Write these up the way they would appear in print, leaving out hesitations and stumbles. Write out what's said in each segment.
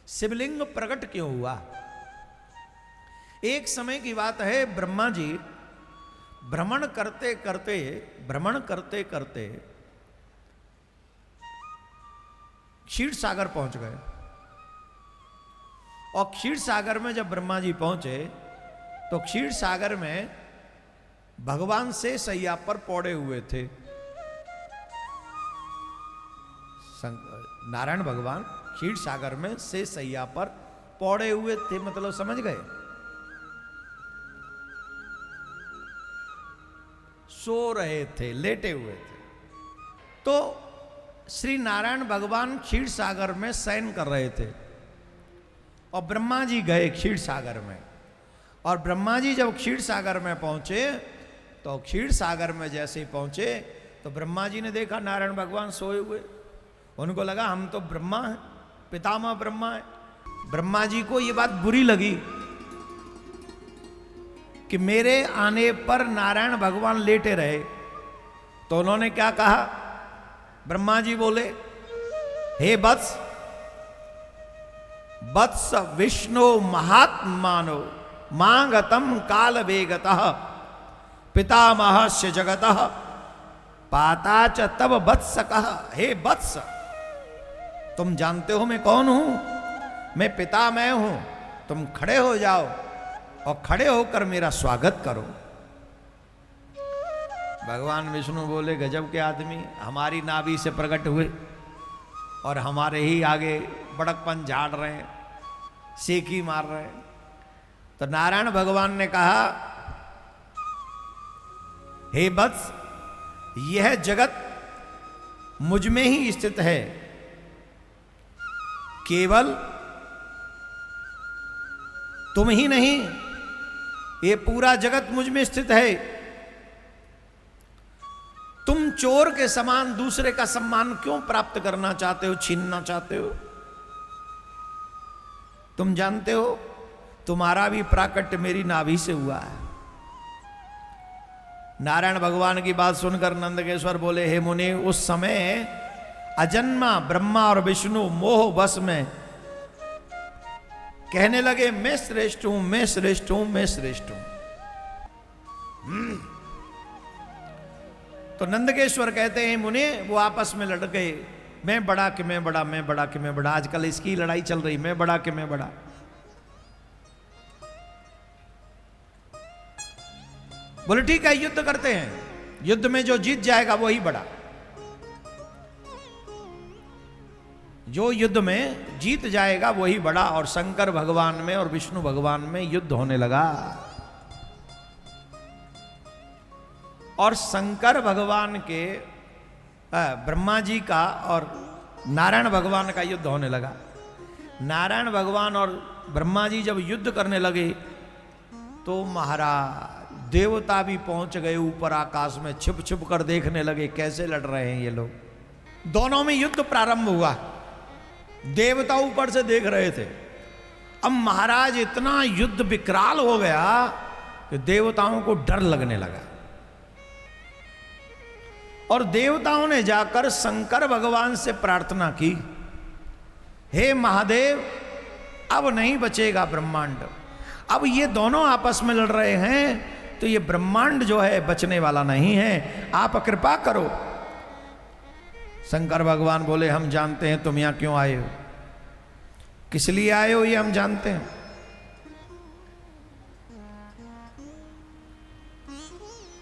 शिवलिंग प्रकट क्यों हुआ? एक समय की बात है, ब्रह्मा जी भ्रमण करते करते क्षीर सागर पहुंच गए। और क्षीर सागर में जब ब्रह्मा जी पहुंचे तो क्षीर सागर में भगवान से सैया पर पौड़े हुए थे। नारायण भगवान क्षीर सागर में से सैया पर पौड़े हुए थे, मतलब समझ गए, सो रहे थे, लेटे हुए थे। तो श्री नारायण भगवान क्षीर सागर में शयन कर रहे थे और ब्रह्मा जी गए क्षीर सागर में। और ब्रह्मा जी जब क्षीर सागर में पहुंचे तो क्षीर सागर में जैसे ही पहुंचे तो ब्रह्मा जी ने देखा नारायण भगवान सोए हुए। उनको लगा हम तो ब्रह्मा हैं, पितामह ब्रह्मा है। ब्रह्मा जी को ये बात बुरी लगी कि मेरे आने पर नारायण भगवान लेटे रहे। तो उन्होंने क्या कहा? ब्रह्मा जी बोले, हे वत्स, वत्स विष्णु महात्मानो मांगतम काल वेगतः पितामहस्य जगतः पाता च तब वत्स कह। हे वत्स, तुम जानते हो मैं कौन हूं? मैं पितामह हूं। तुम खड़े हो जाओ और खड़े होकर मेरा स्वागत करो। भगवान विष्णु बोले, गजब के आदमी, हमारी नाभि से प्रकट हुए और हमारे ही आगे बड़कपन झाड़ रहे हैं, सेकी मार रहे हैं। तो नारायण भगवान ने कहा, हे वत्स, यह जगत मुझ में ही स्थित है। केवल तुम ही नहीं, ये पूरा जगत मुझ में स्थित है। तुम चोर के समान दूसरे का सम्मान क्यों प्राप्त करना चाहते हो, छीनना चाहते हो? तुम जानते हो तुम्हारा भी प्राकट्य मेरी नाभि से हुआ है। नारायण भगवान की बात सुनकर नंदकेश्वर बोले, हे मुनि, उस समय अजन्मा ब्रह्मा और विष्णु मोह बस में कहने लगे, मैं श्रेष्ठ हूं, मैं श्रेष्ठ हूं, मैं श्रेष्ठ हूं। तो नंदकेश्वर कहते हैं, मुनि, वो आपस में लड़ गए, मैं बड़ा कि मैं बड़ा, मैं बड़ा कि मैं बड़ा। आजकल इसकी लड़ाई चल रही, मैं बड़ा कि मैं बड़ा। बोले ठीक है, युद्ध करते हैं, युद्ध में जो जीत जाएगा वही बड़ा। जो युद्ध में जीत जाएगा वही बड़ा। और शंकर भगवान में और विष्णु भगवान में युद्ध होने लगा। और शंकर भगवान के ब्रह्मा जी का और नारायण भगवान का युद्ध होने लगा। नारायण भगवान और ब्रह्मा जी जब युद्ध करने लगे तो महाराज देवता भी पहुंच गए ऊपर आकाश में, छिप छिप कर देखने लगे कैसे लड़ रहे हैं ये लोग। दोनों में युद्ध प्रारंभ हुआ, देवता ऊपर से देख रहे थे। अब महाराज इतना युद्ध विकराल हो गया कि देवताओं को डर लगने लगा। और देवताओं ने जाकर शंकर भगवान से प्रार्थना की, हे महादेव, अब नहीं बचेगा ब्रह्मांड। अब ये दोनों आपस में लड़ रहे हैं तो ये ब्रह्मांड जो है बचने वाला नहीं है, आप कृपा करो। शंकर भगवान बोले, हम जानते हैं तुम यहां क्यों आए हो, किस लिए आए हो ये हम जानते हैं।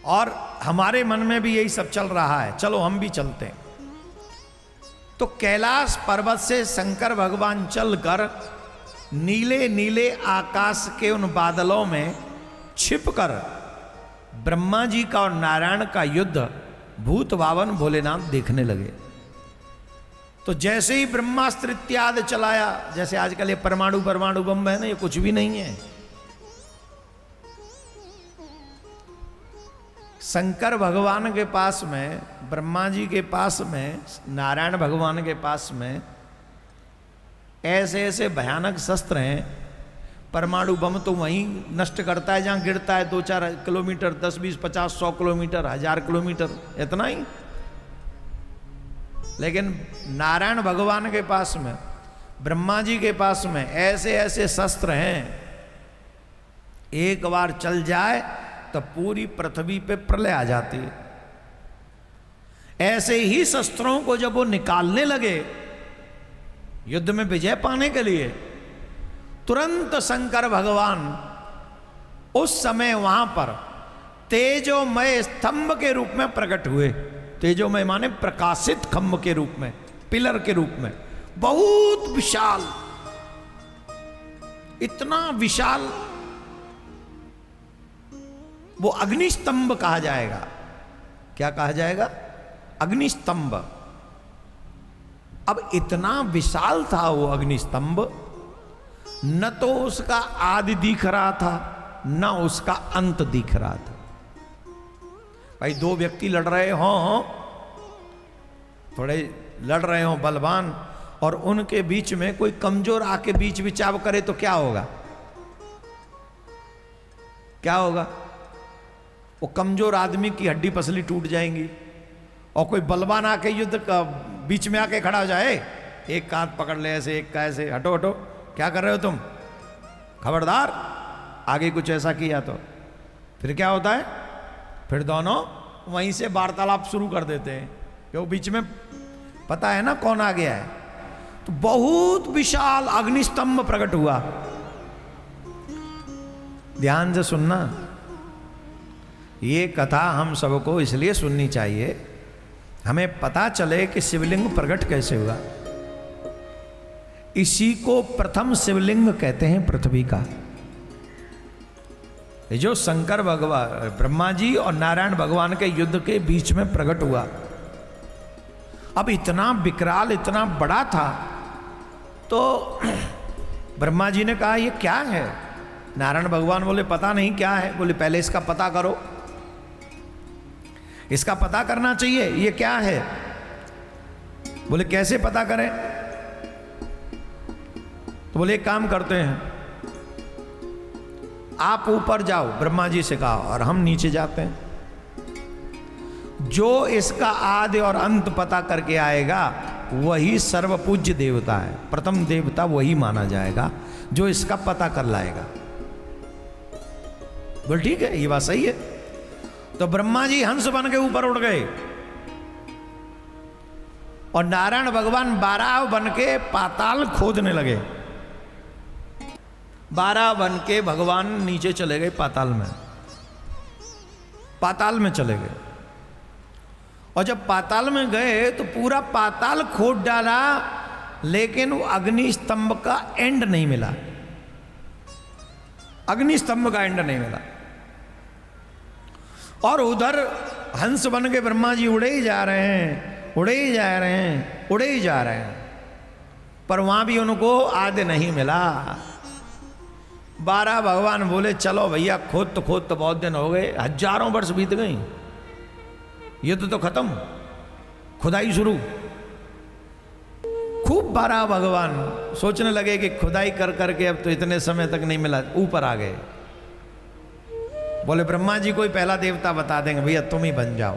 और हमारे मन में भी यही सब चल रहा है, चलो हम भी चलते हैं। तो कैलाश पर्वत से शंकर भगवान चलकर नीले नीले आकाश के उन बादलों में छिपकर ब्रह्मा जी का और नारायण का युद्ध भूत भावन भोलेनाथ देखने लगे। तो जैसे ही ब्रह्मास्त्र इत्यादि चलाया, जैसे आजकल ये परमाणु बम है ना, ये कुछ भी नहीं है। शंकर भगवान के पास में, ब्रह्मा जी के पास में, नारायण भगवान के पास में ऐसे ऐसे भयानक शस्त्र हैं। परमाणु बम तो वहीं नष्ट करता है जहां गिरता है, 2-4 किलोमीटर, 10, 20, 50, 100 किलोमीटर, 1000 किलोमीटर, इतना ही। लेकिन नारायण भगवान के पास में ब्रह्मा जी के पास में ऐसे ऐसे शस्त्र हैं, एक बार चल जाए तो पूरी पृथ्वी पे प्रलय आ जाती है। ऐसे ही शस्त्रों को जब वो निकालने लगे युद्ध में विजय पाने के लिए, तुरंत शंकर भगवान उस समय वहां पर तेजोमय स्तंभ के रूप में प्रकट हुए। तेजोमय माने प्रकाशित खंभ के रूप में, पिलर के रूप में, बहुत विशाल, इतना विशाल, वो अग्निस्तंभ कहा जाएगा। क्या कहा जाएगा? अग्निस्तंभ। अब इतना विशाल था वो अग्निस्तंभ, न तो उसका आदि दिख रहा था न उसका अंत दिख रहा था। भाई दो व्यक्ति लड़ रहे हो, थोड़े लड़ रहे हो बलवान, और उनके बीच में कोई कमजोर आके बीच बिचाव करे तो क्या होगा? क्या होगा? वो कमजोर आदमी की हड्डी पसली टूट जाएंगी। और कोई बलवान आके युद्ध का बीच में आके खड़ा हो जाए, एक का हाथ पकड़ ले ऐसे, एक का ऐसे, हटो हटो, क्या कर रहे हो तुम, खबरदार, आगे कुछ ऐसा किया तो फिर क्या होता है? फिर दोनों वहीं से वार्तालाप शुरू कर देते हैं, क्यों? बीच में पता है ना कौन आ गया है। तो बहुत विशाल अग्निस्तंभ प्रकट हुआ। ध्यान से सुनना, ये कथा हम सबको इसलिए सुननी चाहिए, हमें पता चले कि शिवलिंग प्रकट कैसे हुआ। इसी को प्रथम शिवलिंग कहते हैं पृथ्वी का। ये जो शंकर भगवान, ब्रह्मा जी और नारायण भगवान के युद्ध के बीच में प्रकट हुआ, अब इतना विकराल, इतना बड़ा था, तो ब्रह्मा जी ने कहा ये क्या है? नारायण भगवान बोले पता नहीं क्या है। बोले पहले इसका पता करो, इसका पता करना चाहिए, ये क्या है? बोले कैसे पता करें? तो बोले एक काम करते हैं, आप ऊपर जाओ, ब्रह्मा जी से कहा, और हम नीचे जाते हैं। जो इसका आदि और अंत पता करके आएगा वही सर्वपूज्य देवता है, प्रथम देवता वही माना जाएगा जो इसका पता कर लाएगा। बोल ठीक है, ये बात सही है। तो ब्रह्मा जी हंस बन के ऊपर उड़ गए और नारायण भगवान बारह बन के पाताल खोदने लगे। 12 बन के भगवान नीचे चले गए पाताल में, पाताल में चले गए। और जब पाताल में गए तो पूरा पाताल खोद डाला, लेकिन वो अग्नि स्तंभ का एंड नहीं मिला, अग्नि स्तंभ का एंड नहीं मिला। और उधर हंस बन के ब्रह्मा जी उड़े ही जा रहे हैं, उड़े ही जा रहे हैं, उड़े ही जा रहे हैं, पर वहां भी उनको आदि नहीं मिला। 12 भगवान बोले चलो भैया, खोद तो बहुत दिन हो गए, हजारों वर्ष बीत गई, युद्ध तो खत्म, खुदाई शुरू। खूब 12 भगवान सोचने लगे कि खुदाई कर करके अब तो इतने समय तक नहीं मिला, ऊपर आ गए। बोले ब्रह्मा जी कोई पहला देवता बता देंगे, भैया तुम ही बन जाओ।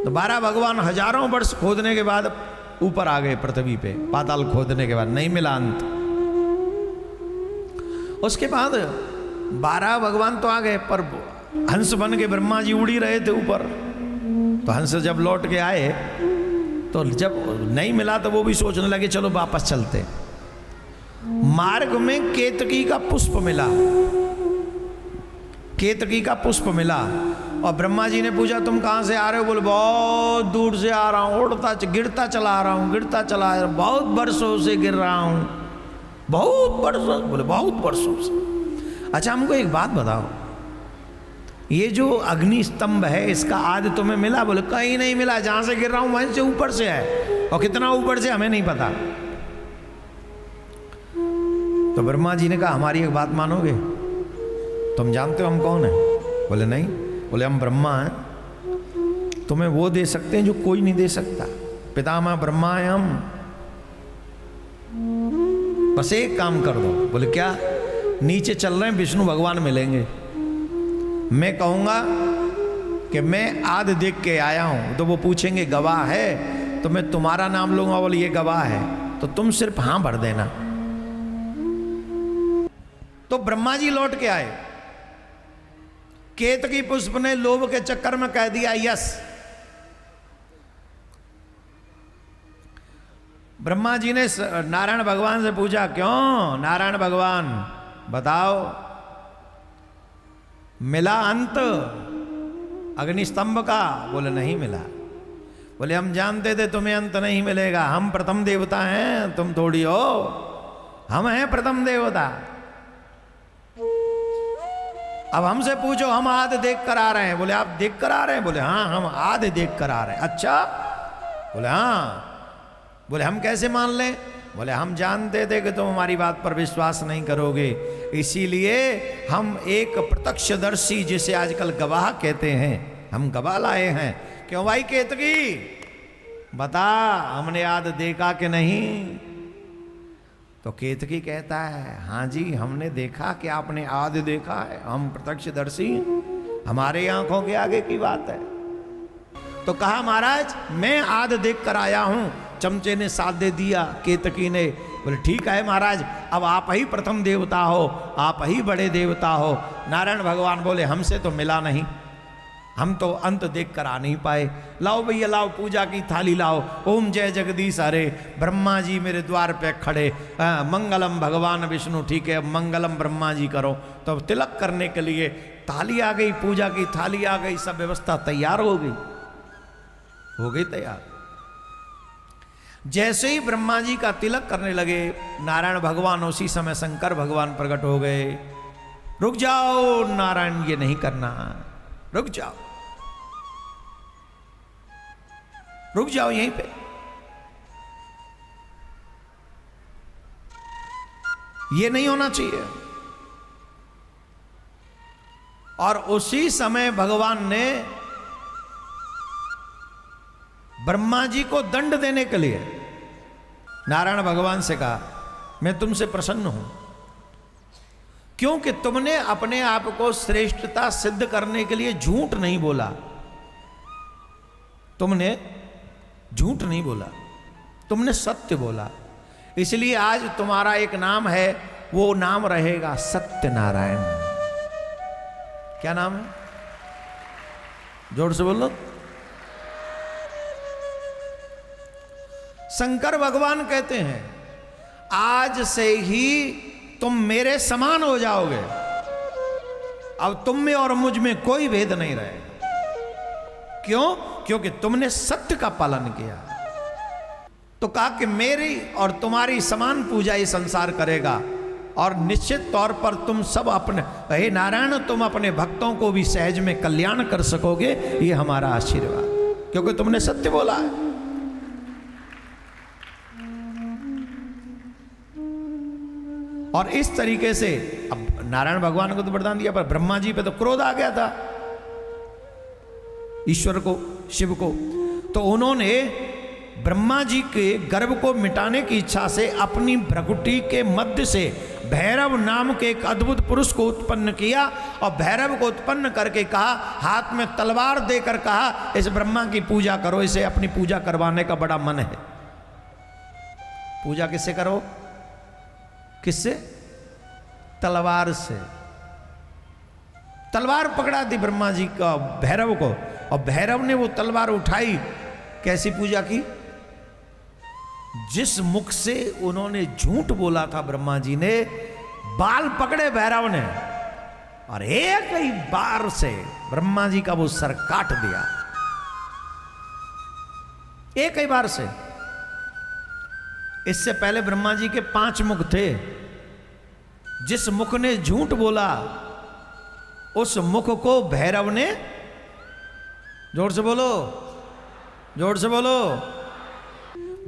तो 12 भगवान हजारों वर्ष खोदने के बाद ऊपर आ गए पृथ्वी पे, पाताल खोदने के बाद नहीं मिला अंत। उसके बाद 12 भगवान तो आ गए, पर हंस बन के ब्रह्मा जी उड़ी रहे थे ऊपर। तो हंस जब लौट के आए तो जब नहीं मिला तो वो भी सोचने लगे चलो वापस चलते। मार्ग में केतकी का पुष्प मिला, केतकी का पुष्प मिला। और ब्रह्मा जी ने पूछा तुम कहाँ से आ रहे हो? बोले बहुत दूर से आ रहा हूँ, उड़ता गिरता चला आ रहा हूँ, गिरता चला आ रहा हूँ, बहुत वर्षों से गिर रहा हूँ, बहुत वर्षों। बोले बहुत वर्षों से। अच्छा हमको एक बात बताओ, ये जो अग्नि स्तंभ है इसका आदि तुम्हें मिला? बोले कहीं नहीं मिला, जहां से गिर रहा हूं वहीं से ऊपर से है, और कितना ऊपर से हमें नहीं पता। तो ब्रह्मा जी ने कहा हमारी एक बात मानोगे? तुम जानते हो हम कौन है? बोले नहीं। बोले हम ब्रह्मा हैं, तुम्हें वो दे सकते हैं जो कोई नहीं दे सकता, पितामह ब्रह्मा है हम। बस एक काम कर दो। बोले क्या? नीचे चल रहे हैं, विष्णु भगवान मिलेंगे, मैं कहूँगा कि मैं आदि देख के आया हूँ, तो वो पूछेंगे गवाह है, तो मैं तुम्हारा नाम लूँगा, बोले ये गवाह है। तो तुम सिर्फ हां भर देना। तो ब्रह्मा जी लौट के आए। केतकी पुष्प ने लोभ के चक्कर में कह दिया यस। ब्रह्मा जी ने नारायण भगवान से पूछा, क्यों नारायण भगवान बताओ, मिला अंत अग्निस्तंभ का? बोले नहीं मिला। बोले हम जानते थे तुम्हें अंत नहीं मिलेगा, हम प्रथम देवता हैं, तुम थोड़ी हो, हम हैं प्रथम देवता। अब हमसे पूछो, हम आधे देख कर आ रहे हैं। बोले आप देख कर आ रहे हैं? बोले हाँ हम आधे देख कर आ रहे हैं। अच्छा? बोले हाँ। बोले हम कैसे मान लें? बोले हम जानते थे कि तुम हमारी बात पर विश्वास नहीं करोगे, इसीलिए हम एक प्रत्यक्षदर्शी, जिसे आजकल गवाह कहते हैं, हम गवाह लाए हैं। क्यों भाई केतकी बता, हमने आज देखा कि नहीं? तो केतकी कहता है, हाँ जी हमने देखा। कि आपने आज देखा है? हम प्रत्यक्षदर्शी, हमारे आंखों के आगे की बात है। तो कहा महाराज मैं आज देख कर आया हूं। चमचे ने साथ दे दिया केतकी ने। बोले ठीक है महाराज, अब आप ही प्रथम देवता हो, आप ही बड़े देवता हो। नारायण भगवान बोले हमसे तो मिला नहीं, हम तो अंत देख कर आ नहीं पाए। लाओ भैया लाओ, पूजा की थाली लाओ। ओम जय जगदीश हरे। ब्रह्मा जी मेरे द्वार पे खड़े, मंगलम भगवान विष्णु। ठीक है, मंगलम ब्रह्मा जी करो। तो तिलक करने के लिए थाली आ गई, पूजा की थाली आ गई, सब व्यवस्था तैयार हो गई तैयार। जैसे ही ब्रह्मा जी का तिलक करने लगे, नारायण भगवान उसी समय शंकर भगवान प्रकट हो गए। रुक जाओ नारायण, ये नहीं करना, रुक जाओ, रुक जाओ यहीं पे। ये नहीं होना चाहिए। और उसी समय भगवान ने ब्रह्मा जी को दंड देने के लिए नारायण भगवान से कहा, मैं तुमसे प्रसन्न हूं, क्योंकि तुमने अपने आप को श्रेष्ठता सिद्ध करने के लिए झूठ नहीं बोला। तुमने झूठ नहीं बोला, तुमने सत्य बोला। इसलिए आज तुम्हारा एक नाम है, वो नाम रहेगा सत्यनारायण। क्या नाम है? जोर से बोलो। शंकर भगवान कहते हैं आज से ही तुम मेरे समान हो जाओगे, अब तुम में और मुझ में कोई भेद नहीं रहेगा। क्यों? क्योंकि तुमने सत्य का पालन किया। तो कहा कि मेरी और तुम्हारी समान पूजा ये संसार करेगा, और निश्चित तौर पर तुम सब अपने, हे नारायण, तुम अपने भक्तों को भी सहज में कल्याण कर सकोगे, ये हमारा आशीर्वाद, क्योंकि तुमने सत्य बोला है। और इस तरीके से अब नारायण भगवान को तो वरदान दिया, पर ब्रह्मा जी पे तो क्रोध आ गया था, ईश्वर को, शिव को। तो उन्होंने ब्रह्मा जी के गर्भ को मिटाने की इच्छा से अपनी भ्रकुटी के मध्य से भैरव नाम के एक अद्भुत पुरुष को उत्पन्न किया, और भैरव को उत्पन्न करके कहा, हाथ में तलवार देकर कहा, इस ब्रह्मा की पूजा करो, इसे अपनी पूजा करवाने का बड़ा मन है। पूजा किससे करो? किससे? तलवार से। तलवार पकड़ा दी ब्रह्मा जी का भैरव को, और भैरव ने वो तलवार उठाई। कैसी पूजा की? जिस मुख से उन्होंने झूठ बोला था ब्रह्मा जी ने, बाल पकड़े भैरव ने, और एक ही बार से ब्रह्मा जी का वो सर काट दिया, एक ही बार से। इससे पहले ब्रह्मा जी के 5 मुख थे। जिस मुख ने झूठ बोला, उस मुख को भैरव ने, जोर से बोलो, जोर से बोलो,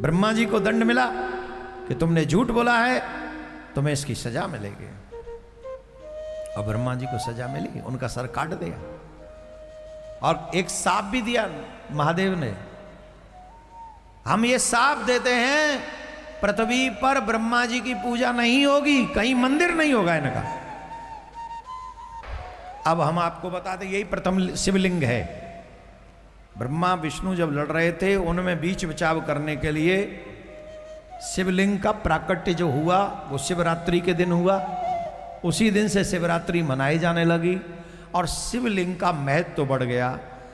ब्रह्मा जी को दंड मिला कि तुमने झूठ बोला है, तुम्हें इसकी सजा मिलेगी। और ब्रह्मा जी को सजा मिली, उनका सर काट दिया। और एक साप भी दिया महादेव ने। हम ये साप देते हैं, पृथ्वी पर ब्रह्मा जी की पूजा नहीं होगी, कहीं मंदिर नहीं होगा इनका। अब हम आपको बताते, यही प्रथम शिवलिंग है। ब्रह्मा विष्णु जब लड़ रहे थे, उनमें बीच बचाव करने के लिए शिवलिंग का प्राकट्य जो हुआ वो शिवरात्रि के दिन हुआ। उसी दिन से शिवरात्रि मनाई जाने लगी और शिवलिंग का महत्व तो बढ़ गया।